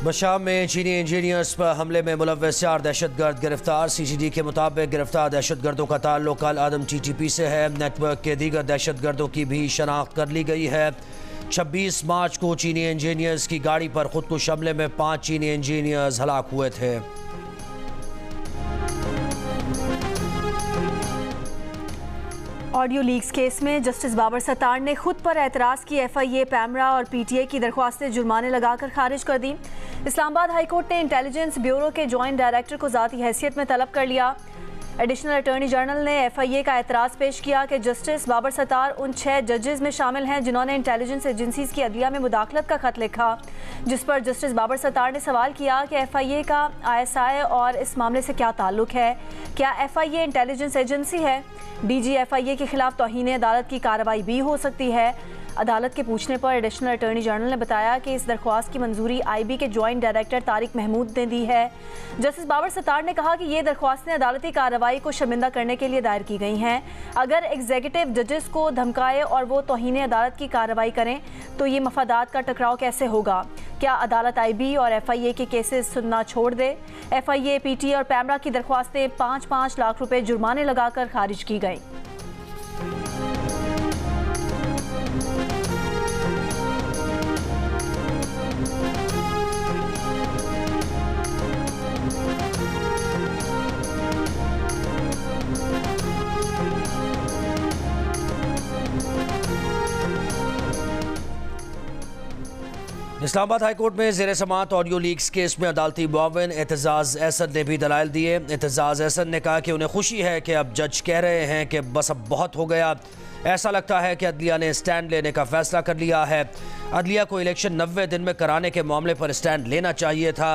बशाम में चीनी इंजीनियर्स पर हमले में मुलव्वस 4 दहशतगर्द गिरफ्तार। CCD के मुताबिक गिरफ्तार दहशतगर्दों का ताल्लुक अल आदम TTP से है। नेटवर्क के दीगर दहशतगर्दों की भी शनाख्त कर ली गई है। 26 मार्च को चीनी इंजीनियर्स की गाड़ी पर खुदकुश हमले में 5 चीनी इंजीनियर्स हलाक हुए थे। ऑडियो लीक्स केस में जस्टिस बाबर सत्तार ने खुद पर एतराज़ की FIA, पैमरा और PTI की दरख्वास्तें जुर्माने लगाकर खारिज कर दी। इस्लामाबाद हाई कोर्ट ने इंटेलिजेंस ब्यूरो के जॉइंट डायरेक्टर को ज़ाती हैसियत में तलब कर लिया। एडिशनल अटॉर्नी जनरल ने FIA का एतराज़ पेश किया कि जस्टिस बाबर सत्तार उन 6 जजेस में शामिल हैं जिन्होंने इंटेलिजेंस एजेंसीज की अदलिया में मुदाखलत का खत लिखा, जिस पर जस्टिस बाबर सत्तार ने सवाल किया कि FIA का ISI और इस मामले से क्या ताल्लुक है। क्या FIA इंटेलिजेंस एजेंसी है? DG FIA के खिलाफ तौहीन अदालत की कार्रवाई भी हो सकती है। अदालत के पूछने पर एडिशनल अटॉर्नी जनरल ने बताया कि इस दरख्वास्त की मंजूरी IB के जॉइंट डायरेक्टर तारिक महमूद ने दी है। जस्टिस बाबर सत्तार ने कहा कि ये दरख्वास्तें अदालती कार्रवाई को शर्मिंदा करने के लिए दायर की गई हैं। अगर एग्जीक्यूटिव जजेस को धमकाए और वो तौहीन अदालत की कार्रवाई करें तो ये मफादात का टकराव कैसे होगा? क्या अदालत IB और FIA के केसेस सुनना छोड़ दे? FIA, PTI और पैमरा की दरख्वास्तें 5-5 लाख रुपए जुर्माने लगाकर खारिज की गई। इस्लामाबाद हाई कोर्ट में ज़ेर समाअत ऑडियो लीक्स केस में अदालती मुआविन एतजाज़ अहसन ने भी दलाइल दिए। एतजाज़ अहसन ने कहा कि उन्हें खुशी है कि अब जज कह रहे हैं कि बस अब बहुत हो गया। ऐसा लगता है कि अदलिया ने स्टैंड लेने का फैसला कर लिया है। अदलिया को इलेक्शन 90 दिन में कराने के मामले पर स्टैंड लेना चाहिए था।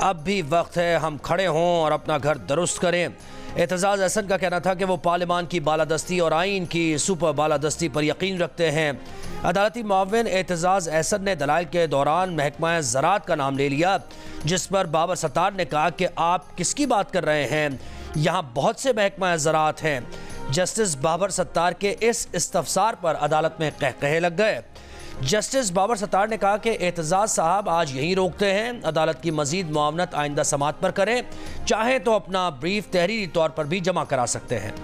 अब भी वक्त है हम खड़े हों और अपना घर दुरुस्त करें। एतजाज़ अहसन का कहना था कि वो पार्लिमान की बालादस्ती और आइन की सुपर बालादस्ती पर यकीन रखते हैं। अदालती मुआविन एतजाज़ अहसन ने दलाइल के दौरान महकमा ज़राअत का नाम ले लिया, जिस पर बाबर सत्तार ने कहा कि आप किसकी बात कर रहे हैं, यहाँ बहुत से महकमा ज़राअत हैं। जस्टिस बाबर सत्तार के इस इस्तफसार पर अदालत में कहकहे लग गए। जस्टिस बाबर सत्तार ने कहा कि एतजाज़ साहब आज यहीं रोकते हैं, अदालत की मजीद मुआवनत आइंदा समात पर करें, चाहे तो अपना ब्रीफ तहरीरी तौर पर भी जमा करा सकते हैं।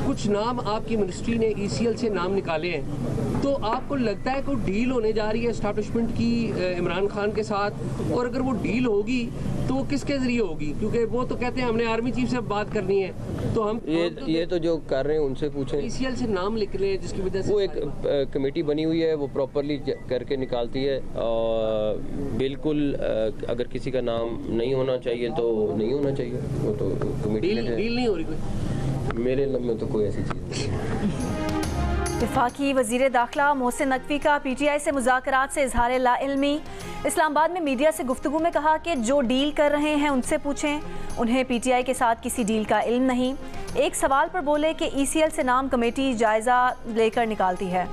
कुछ नाम आपकी मिनिस्ट्री ने ECL से नाम निकाले हैं, तो आपको लगता है कोई डील होने जा रही है एस्टैब्लिशमेंट की इमरान खान के साथ? और अगर वो डील होगी तो वो किसके जरिए होगी? क्योंकि वो तो कहते हैं हमने आर्मी चीफ से बात करनी है, तो हम ये तो जो कर रहे हैं उनसे पूछें। ECL से नाम निकले जिसकी वजह से वो एक कमेटी बनी हुई है, वो प्रॉपरली करके निकालती है। और बिल्कुल अगर किसी का नाम नहीं होना चाहिए तो नहीं होना चाहिए, वो तो कमेटी डील नहीं हो रही कोई। मेरे लब में तो कोई ऐसी चीज़ नहीं। वफाकी वज़ीर दाखिला मोहसिन नकवी का PTI से मुज़ाकरात से इजहार लाइल्मी। इस्लामाबाद में मीडिया से गुफ्तगू में कहा कि जो डील कर रहे हैं उनसे पूछें, उन्हें PTI के साथ किसी डील का इल्म नहीं। एक सवाल पर बोले कि ECL से नाम कमेटी जायज़ा लेकर निकालती है।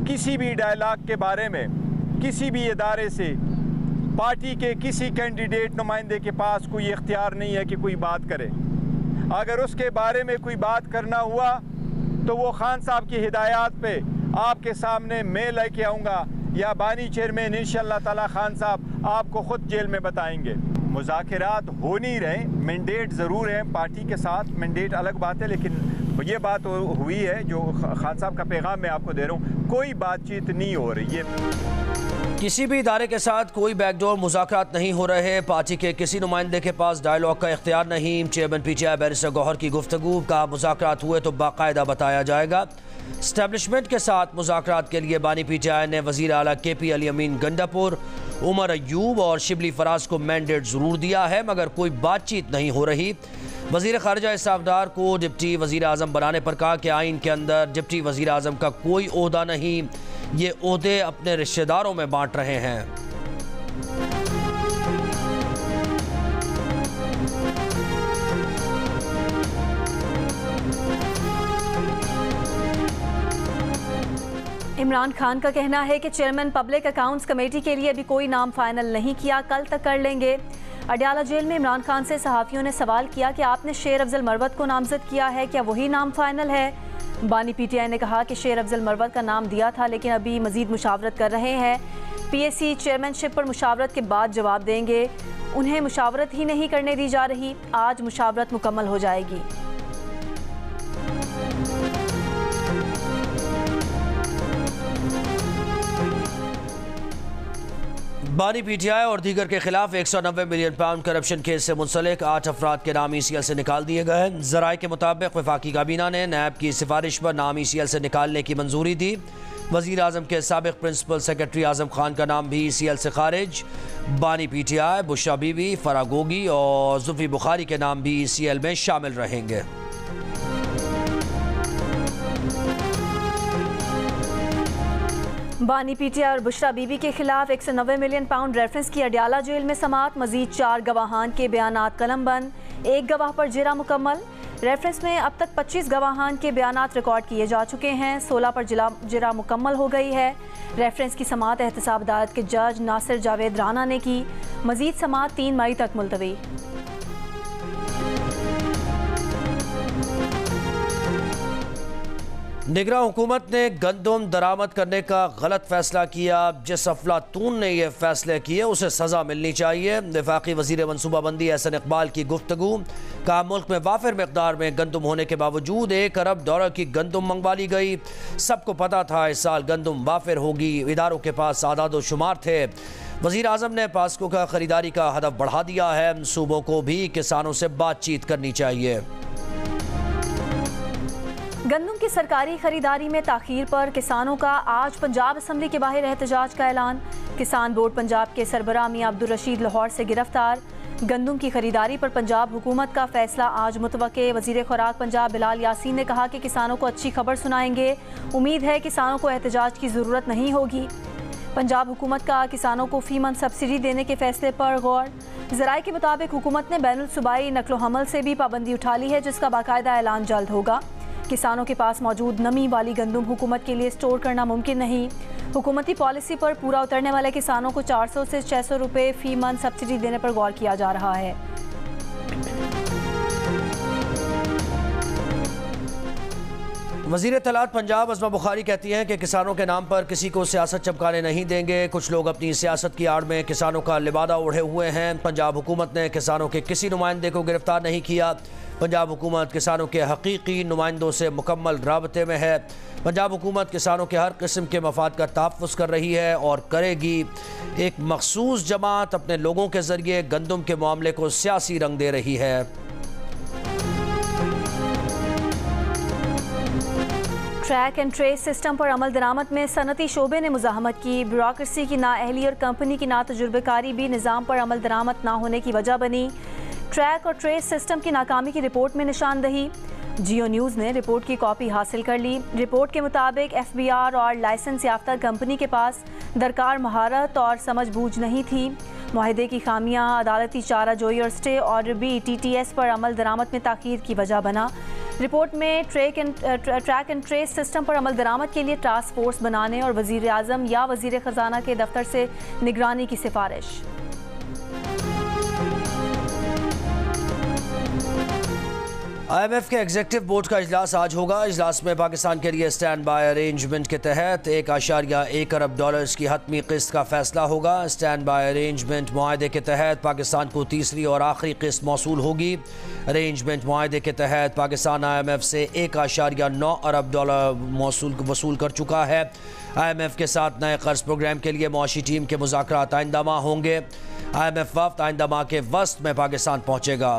किसी भी डायलॉग के बारे में किसी भी इदारे से पार्टी के किसी कैंडिडेट नुमाइंदे के पास कोई इख्तियार नहीं है कि कोई बात करे। अगर उसके बारे में कोई बात करना हुआ तो वो खान साहब की हिदायत पे आपके सामने मैं लेके आऊँगा, या बानी चेयरमैन इंशाअल्लाह ताला खान साहब आपको ख़ुद जेल में बताएंगे। मुज़ाकरात हो नहीं रहे, मैंडेट ज़रूर है पार्टी के साथ, मैंडेट अलग बात है, लेकिन ये बात हुई है जो खान साहब का पैगाम मैं आपको दे रहा हूँ, कोई बातचीत नहीं हो रही है। किसी भी इदारे के साथ कोई बैकडोर मुज़ाकरात नहीं हो रहे। पार्टी के किसी नुमाइंदे के पास डायलॉग का इख्तियार नहीं। चेयरमैन PTI बैरिस्टर गौहर की गुफ्तगू का मुज़ाकरात हुए तो बाकायदा बताया जाएगा। इस्टेब्लिशमेंट के साथ मुज़ाकरात के लिए बानी PTI ने वज़ीर आला KP अली अमीन गंडापुर, उमर अयूब और शिबली फराज को मैंडेट ज़रूर दिया है, मगर कोई बातचीत नहीं हो रही। वज़ीर ख़ारिजा इसाफदार को डिप्टी वज़ीर आज़म बनाने पर कहा कि आइन के अंदर डिप्टी वज़ीर आज़म का कोई ओहदा नहीं, ये ओहदे अपने रिश्तेदारों में बांट रहे हैं। इमरान खान का कहना है कि चेयरमैन पब्लिक अकाउंट्स कमेटी के लिए अभी कोई नाम फाइनल नहीं किया, कल तक कर लेंगे। अडयाला जेल में इमरान खान से सहाफ़ियों ने सवाल किया कि आपने शेर अफजल मरवत को नामजद किया है, क्या वही नाम फाइनल है? बानी पीटीआई ने कहा कि शेर अफजल मरवत का नाम दिया था लेकिन अभी मजीद मुशावरत कर रहे हैं। पीएससी चेयरमैनशिप पर मुशावरत के बाद जवाब देंगे। उन्हें मुशावरत ही नहीं करने दी जा रही, आज मुशावरत मुकम्मल हो जाएगी। बानी पीटीआई और दीगर के खिलाफ 190 मिलियन पाउंड करप्शन केस से मुंसलिक 8 अफराद के नाम ECL से निकाल दिए गए हैं। ज़राए के मुताबिक वफाकी काबीना ने नैब की सिफारिश पर नाम ECL से निकालने की मंजूरी दी। वज़ीर आज़म के साबिक़ प्रिंसिपल सेक्रेटरी आज़म खान का नाम भी ECL से खारिज। बानी पीटीआई, बुशरा बीबी, फरागोगी और जुल्फी बुखारी के नाम भी ECL में शामिल रहेंगे। बानी पीटीआई और बुशरा बीबी के खिलाफ 190 मिलियन पाउंड रेफरेंस की अडियाला जेल में समाअत। मजीद 4 गवाहान के बयानात कलमबंद, 1 गवाह पर जिरा मुकम्मल। रेफरेंस में अब तक 25 गवाहान के बयानात रिकॉर्ड किए जा चुके हैं, 16 पर जिरा मुकम्मल हो गई है। रेफरेंस की समाअत एहतसाब अदालत के जज नासिर जावेद राना ने की। मजीद समाअत 3 मई तक मुलतवी। निगरान हुकूमत ने गंदम दरामद करने का गलत फैसला किया। जिस अफलातून ने यह फैसले किए उसे सज़ा मिलनी चाहिए। वफाकी वज़ीर मनसूबाबंदी एहसन इकबाल की गुफ्तगू। कहा, मुल्क में वाफिर मकदार में गंदम होने के बावजूद $1 अरब की गंदम मंगवा ली गई। सबको पता था इस साल गंदम वाफिर होगी, इदारों के पास आदाद शुमार थे। वज़ीर आज़म ने पास्को का ख़रीदारी का हदफ बढ़ा दिया है। सूबों को भी किसानों से बातचीत करनी चाहिए। गंदम की सरकारी खरीदारी में ताखीर पर किसानों का आज पंजाब असम्बली के बाहर एहतजाज का ऐलान। किसान बोर्ड पंजाब के सरबराह मियां अब्दुल रशीद लाहौर से गिरफ्तार। गंदम की खरीदारी पर पंजाब हुकूमत का फैसला आज मुतवक्के। वज़ीर खुराक पंजाब बिलाल यासीन ने कहा कि किसानों को अच्छी खबर सुनाएंगे। उम्मीद है किसानों को एहतजाज की ज़रूरत नहीं होगी। पंजाब हुकूमत का किसानों को फी मंथ सब्सिडी देने के फैसले पर गौर। ज़राए के मुताबिक हुकूमत ने बैनुल सूबाई नकलो हमल से भी पाबंदी उठा ली है, जिसका बाकायदा ऐलान जल्द होगा। किसानों के पास मौजूद नमी वाली गंदम हुकूमत के लिए स्टोर करना मुमकिन नहीं। हुकूमती पॉलिसी पर पूरा उतरने वाले किसानों को 400 से 600 रुपये फी मंथ सब्सिडी देने पर गौर किया जा रहा है। वज़ीर तलात पंजाब अज़मा बुखारी कहती हैं कि किसानों के नाम पर किसी को सियासत चमकाने नहीं देंगे। कुछ लोग अपनी सियासत की आड़ में किसानों का लिबादा ओढ़े हुए हैं। पंजाब हुकूमत ने किसानों के किसी नुमाइंदे को गिरफ्तार नहीं किया। पंजाब हुकूमत किसानों के हकीकी नुमाइंदों से मुकम्मल राबते में है। पंजाब हुकूमत किसानों के हर किस्म के मफाद का तहफ़्फ़ुज़ कर रही है और करेगी। एक मखसूस जमात अपने लोगों के ज़रिए गंदम के मामले को सियासी रंग दे रही है। ट्रैक एंड ट्रेस सिस्टम पर अमल दरामद में सनती शोबे ने मुज़ाहमत की। ब्यूरोक्रेसी की नाअहली और कंपनी की नातजुर्बेकारी भी निज़ाम पर अमल दरामद ना होने की वजह बनी। ट्रैक और ट्रेस सिस्टम की नाकामी की रिपोर्ट में निशानदही। जियो न्यूज़ ने रिपोर्ट की कॉपी हासिल कर ली। रिपोर्ट के मुताबिक FBR और लाइसेंस याफ्ता कंपनी के पास दरकार महारत और समझ बूझ नहीं थी। मुआहदे की खामियां, अदालती चाराजोई और स्टे ऑर्डर भी TTS पर अमल दरामद में ताख़ीर की वजह बना। रिपोर्ट में ट्रैक एंड ट्रेस सिस्टम पर अमल दरामद के लिए टास्क फोर्स बनाने और वज़ीर आज़म या वज़ीर ख़जाना के दफ्तर से निगरानी की सिफारिश। IMF के एग्जीक्यूटिव बोर्ड का इजलास आज होगा। इजलास में पाकिस्तान के लिए स्टैंड बाय अरेंजमेंट के तहत $1.1 अरब की हतमी किस्त का फैसला होगा। स्टैंड बाय अरेंजमेंट मुआहदे के तहत पाकिस्तान को तीसरी और आखिरी किस्त मौसूल होगी। अरेंजमेंट मुआहदे के तहत पाकिस्तान IMF से $1.9 अरब वसूल कर चुका है। IMF के साथ नए कर्ज प्रोग्राम के लिए मुआशी टीम के मुज़ाकरात आइंदा माह होंगे। IMF वफ़द आइंदा माह के वस्त में पाकिस्तान पहुँचेगा।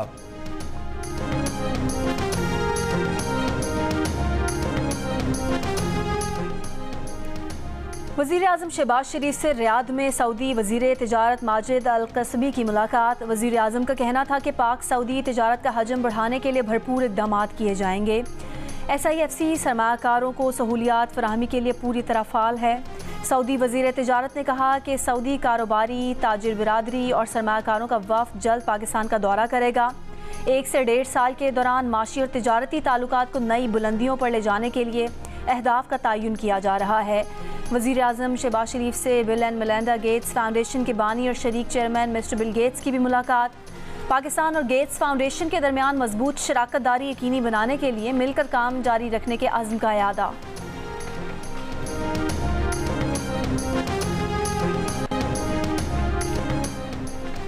वज़ीर आज़म शहबाज शरीफ से रियाद में सऊदी वज़ीर तिजारत माजिद अल कसबी की मुलाकात। वज़ीर आज़म का कहना था कि पाक सऊदी तिजारत का हजम बढ़ाने के लिए भरपूर इक़दाम किए जाएंगे। SIFC सरमायाकारों को सहूलियात फराहमी के लिए पूरी तरह फ़ाल है। सऊदी वज़ीर तिजारत ने कहा कि सऊदी कारोबारी, ताजिर बिरादरी और सरमायाकारों का वफ़द जल्द पाकिस्तान का दौरा करेगा। 1 से 1.5 साल के दौरान माशी और तिजारती ताल्लुकात को नई बुलंदियों पर ले जाने के लिए अहदाफ का तयन किया जा रहा है। वज़ीर आज़म शहबाज शरीफ से bill and Melinda Gates foundation के बानी और शरीक चेयरमैन मिस्टर बिल गेट्स की भी मुलाकात। पाकिस्तान और गेट्स फाउंडेशन के दरमियान मजबूत शराकतदारी यकीनी बनाने के लिए मिलकर काम जारी रखने के अज़्म का इरादा।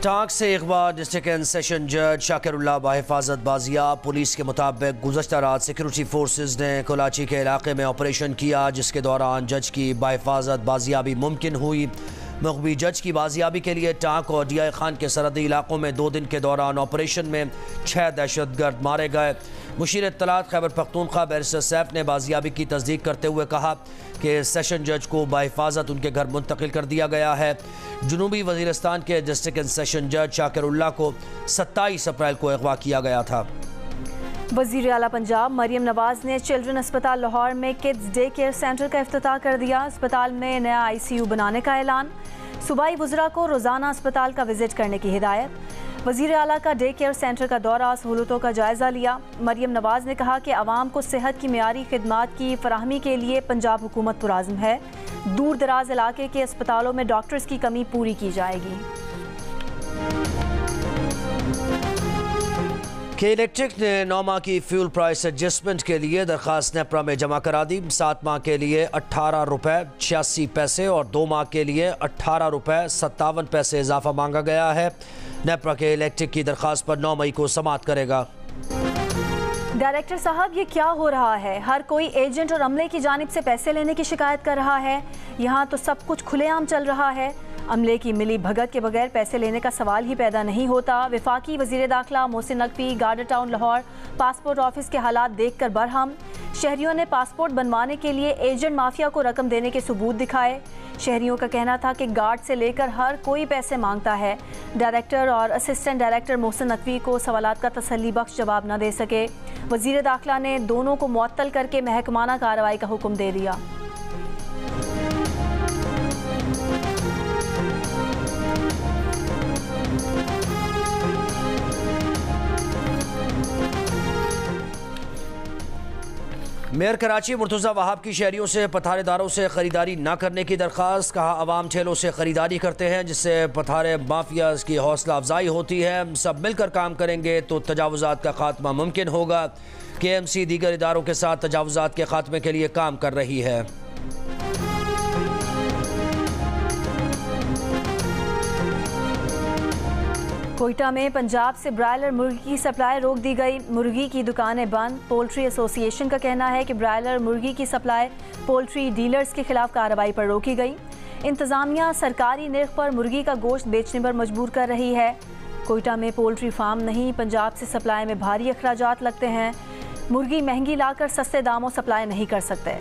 टांक से इकबाल डिस्ट्रिक्ट एंड सेशन जज शाकिरुल्लाह बाहिफाजत बाजियाब। पुलिस के मुताबिक गुज़श्ता रात सिक्योरिटी फोर्सेज ने कोलाची के इलाके में ऑपरेशन किया, जिसके दौरान जज की बाहिफाजत बाजियाबी मुमकिन हुई। मुखबी जज की बाजियाबी के लिए टांक और डिया खान के सरहदी इलाकों में 2 दिन के दौरान ऑपरेशन में 6 दहशतगर्द मारे गए। मुशीर इत्तलात खैबर पख्तूनख्वा बैरिस्टर सैफ ने बाजियाबी की तस्दीक करते हुए कहा कि सेशन जज को बाहिफाजत उनके घर मुंतकिल कर दिया गया है। जनूबी वज़ीरिस्तान के डिस्ट्रिक्ट एंड सेशन जज शाकिरुल्लाह को 27 अप्रैल को अगवा किया गया था। वज़ीर आला पंजाब मरियम नवाज ने चिल्ड्रन अस्पताल लाहौर में किड्स डे केयर सेंटर का इफ्तिताह कर दिया। अस्पताल में नया ICU बनाने का ऐलान। सूबाई वज़रा को रोज़ाना अस्पताल का विजिट करने की हिदायत। वज़ीर आला का डे केयर सेंटर का दौरा, सहूलतों का जायज़ा लिया। मरियम नवाज ने कहा कि आवाम को सेहत की मियारी खिदमात की फराहमी के लिए पंजाब हुकूमत पुराज़्म है। दूर दराज इलाके के अस्पतालों में डॉक्टर्स की कमी पूरी की जाएगी। के इलेक्ट्रिक ने 9 माह की फ्यूल प्राइस एडजस्टमेंट के लिए दरख्वास्त नेपरा में जमा करा दी। 7 माह के लिए 18 रुपये 86 पैसे और 2 माह के लिए 18 रुपये 57 पैसे इजाफा मांगा गया है। नेपरा के इलेक्ट्रिक की दरख्वास्त पर 9 मई को समाअत करेगा। डायरेक्टर साहब, ये क्या हो रहा है? हर कोई एजेंट और अमले की जानिब से पैसे लेने की शिकायत कर रहा है। यहाँ तो सब कुछ खुलेआम चल रहा है। अमले की मिली भगत के बगैर पैसे लेने का सवाल ही पैदा नहीं होता। वफाकी वज़ीर दाखिला Mohsin Naqvi girder town Lahore passport office के हालात देख कर बरहम। शहरियों ने पासपोर्ट बनवाने के लिए एजेंट माफिया को रकम देने के सबूत दिखाए। शहरियों का कहना था कि गार्ड से लेकर हर कोई पैसे मांगता है। डायरेक्टर और असिस्टेंट डायरेक्टर मोहसिन नकवी को सवालात का तसल्ली बख्श जवाब न दे सके। वज़ीर दाखिला ने दोनों को मुअत्तल करके महकमाना कार्रवाई का हुक्म दे दिया। मेयर कराची मुर्तज़ा वहाब की शहरियों से पथारेदारों से ख़रीदारी न करने की दरख्वास्त। कहा आवाम ठेलों से ख़रीदारी करते हैं जिससे पथारे माफिया की हौसला अफजाई होती है। सब मिलकर काम करेंगे तो तजावुज़ात का खात्मा मुमकिन होगा। KMC दीगर इदारों के साथ तजावुज़ात के खात्मे के लिए काम कर रही है। कोयटा में पंजाब से ब्रायलर मुर्गी की सप्लाई रोक दी गई। मुर्गी की दुकानें बंद। पोल्ट्री एसोसिएशन का कहना है कि ब्रायलर मुर्गी की सप्लाई पोल्ट्री डीलर्स के खिलाफ कार्रवाई पर रोकी गई। इंतज़ामिया सरकारी निर्ख पर मुर्गी का गोश्त बेचने पर मजबूर कर रही है। कोयटा में पोल्ट्री फार्म नहीं, पंजाब से सप्लाई में भारी अखराजात लगते हैं। मुर्गी महंगी लाकर सस्ते दामों सप्लाई नहीं कर सकते।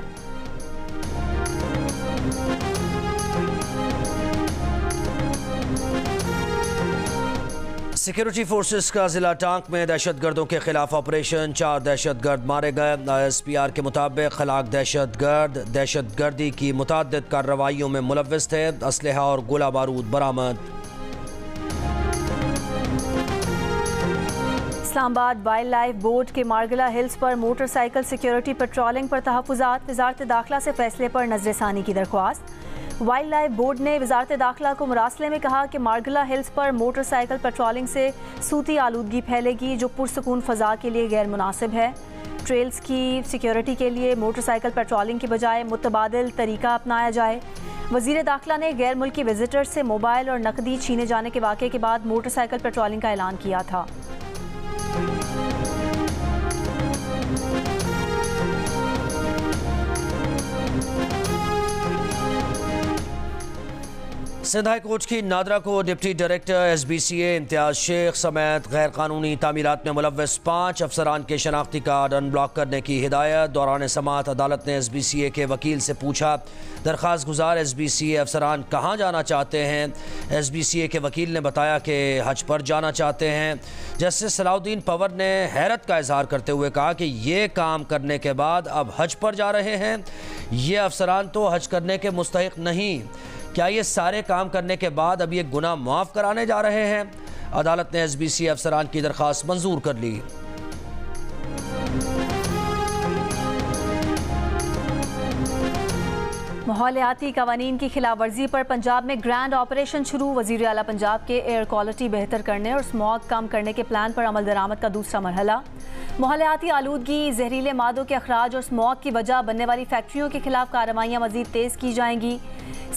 सिक्योरिटी फोर्सेस का जिला टांक में दहशतगर्दों के खिलाफ ऑपरेशन। 4 दहशतगर्द मारे गए। ISPR के मुताबिक खलाक दहशतगर्द दहशतगर्दी की मुतअद्दिद कार्रवाइयों में मुलव्विस थे। असलहा और गोला बारूद बरामद। इस्लामाबाद वाइल्ड लाइफ बोर्ड के मार्गला हिल्स पर मोटरसाइकिल सिक्योरिटी पेट्रोलिंग पर तहफ़्फ़ुज़ात। वज़ारत दाखिला से फैसले पर नज़रसानी की दरख्वास्त। वाइल्ड लाइफ बोर्ड ने वज़ारत दाखिला को मुरासले में कहा कि मार्गला हिल्स पर मोटरसाइकिल पेट्रोलिंग से सूती आलूदगी फैलेगी जो पुरसकून फ़ज़ा के लिए गैर मुनासिब है। ट्रेल्स की सिक्योरिटी के लिए मोटरसाइकिल पेट्रोलिंग के बजाय मुतबादिल तरीका अपनाया जाए। वज़ीर दाखिला ने गैर मुल्की विजिटर्स से मोबाइल और नकदी छीने जाने के वाक़े के बाद मोटरसाइकिल पेट्रोलिंग का ऐलान किया था। सिंध हाई कोर्ट की नादरा को डिप्टी डायरेक्टर SBCA इम्तियाज़ शेख समेत गैर कानूनी तामीरात में मुलव्वस 5 अफसरान के शनाख्ती कार्ड अनब्लॉक करने की हिदायत। दौरान समाअत अदालत ने SBCA के वकील से पूछा दरख्वास्त गुजार SBCA अफसरान कहाँ जाना चाहते हैं। SBCA के वकील ने बताया कि हज पर जाना चाहते हैं। जस्टिस सलाउद्दीन पवर ने हैरत का इजहार करते हुए कहा कि ये काम करने के बाद अब हज पर जा रहे हैं। ये अफसरान तो हज करने के मुस्तहिक नहीं। क्या ये सारे काम करने के बाद अब ये गुनाह माफ़ कराने जा रहे हैं? अदालत ने SBCA अफसरान की दरख्वास्त मंजूर कर ली। माहौलियाती कवानीन की खिलाफ वर्जी पर पंजाब में ग्रैंड ऑपरेशन शुरू। वज़ीर आला पंजाब के एयर क्वालिटी बेहतर करने और स्मॉग कम करने के प्लान पर अमल दरामद का दूसरा मरहला। माहौलियाती आलूदगी, जहरीले मादों के अखराज और स्मॉग की वजह बनने वाली फैक्ट्रियों के खिलाफ कार्रवाइयाँ मजीद तेज़ की जाएंगी।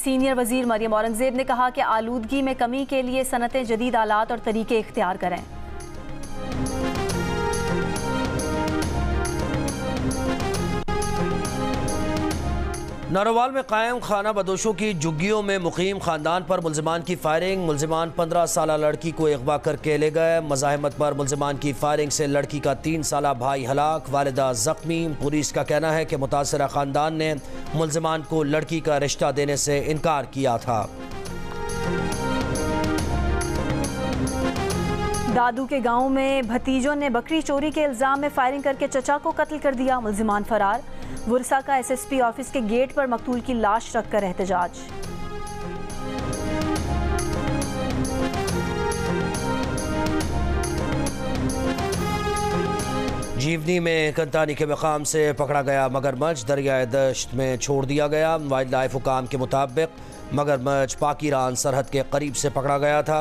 सीनियर वज़ीर मरियम औरंगज़ेब ने कहा कि आलूदगी में कमी के लिए सनतें जदीद आलात और तरीके इख्तियार करें। नारोवाल में कायम खाना बदोशों की झुग्गियों में मुकीम खानदान पर मुल्जिमान की फायरिंग। मुल्जिमान 15 साला लड़की को अगवा करके ले गए। मज़ाहमत पर मुल्जिमान की फायरिंग से लड़की का 3 साला भाई हलाक, वालिदा जख्मी। पुलिस का कहना है कि मुतासरा खानदान ने मुल्जिमान को लड़की का रिश्ता देने से इनकार किया था। दादू के गांव में भतीजों ने बकरी चोरी के इल्जाम में फायरिंग करके चचा को कत्ल कर दिया। मुल्जिमान फरार। वुरसा का SSP ऑफिस के गेट पर मकतूल की लाश रखकर एहतजाज। जीवनी में कंतानी के मकाम से पकड़ा गया मगरमच्छ दरियाए दश्त में छोड़ दिया गया। वाइल्ड लाइफ हुकाम के मुताबिक मगरमच्छ पाकिरान सरहद के करीब से पकड़ा गया था।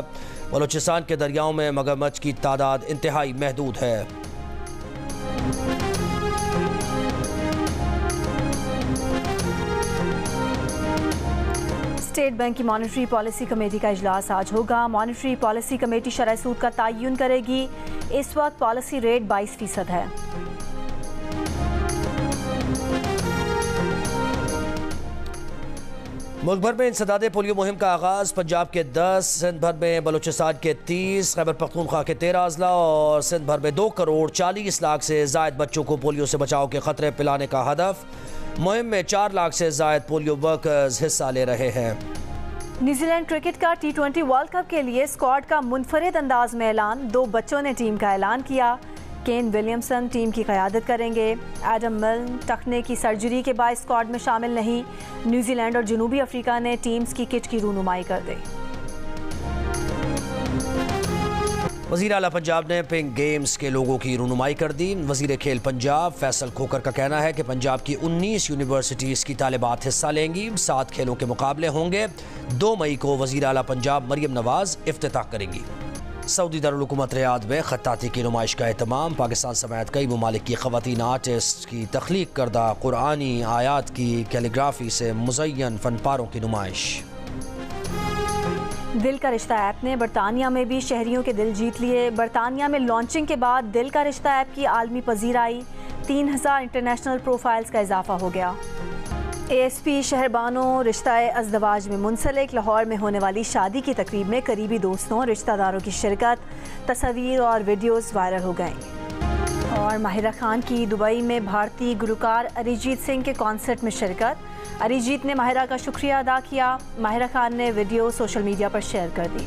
बलूचिस्तान के दरियाओं में मगरमच्छ की तादाद इंतहाई महदूद है। स्टेट बैंक की मॉनेटरी पॉलिसी कमेटी का इजलास आज होगा। मॉनेटरी पॉलिसी कमेटी शरह सूद का तयन करेगी। इस वक्त पॉलिसी रेट 22% है। मुल्क भर में इंसदादे पोलियो मुहिम का आगाज़। पंजाब के 10, सिंध भर में बलूचिस्तान के 30, खैबर पख्तूनख्वा के 13 अजला और सिंध भर में 2 करोड़ 40 लाख से ज़ायद बच्चों को पोलियो से बचाव के खतरे पिलाने का हदफ। मुहिम में 4 लाख से ज़ायद पोलियो वर्कर्स हिस्सा ले रहे हैं। न्यूजीलैंड क्रिकेट का T20 वर्ल्ड कप के लिए स्क्वाड का मुनफरिद अंदाज में ऐलान। 2 बच्चों ने टीम का ऐलान किया। केन विलियमसन टीम की क़यादत करेंगे। एडम मिल्न टखने की सर्जरी के बाद स्क्वाड में शामिल नहीं। न्यूजीलैंड और जनूबी अफ्रीका ने टीम्स की किट की रूनुमाई कर दी। वज़ीर आला पंजाब ने पिंक गेम्स के लोगों की रूनुमाई कर दी। वज़ीर खेल पंजाब फैसल खोकर का कहना है कि पंजाब की 19 यूनिवर्सिटीज़ की तालिबात हिस्सा लेंगी। 7 खेलों के मुकाबले होंगे। 2 मई को वज़ीर आला पंजाब मरियम नवाज इफ्तिताह करेंगी। सऊदी दारुल-हुकूमत रियाद में खत्ताती की नुमाइश का एहतमाम। पाकिस्तान समेत कई ममालिक की ख़वातीन आर्टिस्ट की तख्लीक करदा कुरानी आयात की कैलीग्राफी से मुज़य्यन फनपारों की नुमाइश। दिल का रिश्ता ऐप ने बरतानिया में भी शहरियों के दिल जीत लिए। बरतानिया में लॉन्चिंग के बाद दिल का रिश्ता ऐप की आलमी पजीराई। 3000 इंटरनेशनल प्रोफाइल्स का इजाफा हो गया। ASP शहरबानो रिश्ता-ए अज़दवाज में मुंसलिक। लाहौर में होने वाली शादी की तकरीब में करीबी दोस्तों और रिश्तेदारों की शिरकत। तस्वीर और वीडियोस वायरल हो गईं। और माहिरा खान की दुबई में भारतीय गुलकार अरिजीत सिंह के कॉन्सर्ट में शिरकत। अरिजीत ने माहिरा का शुक्रिया अदा किया। माहिरा खान ने वीडियो सोशल मीडिया पर शेयर कर दी।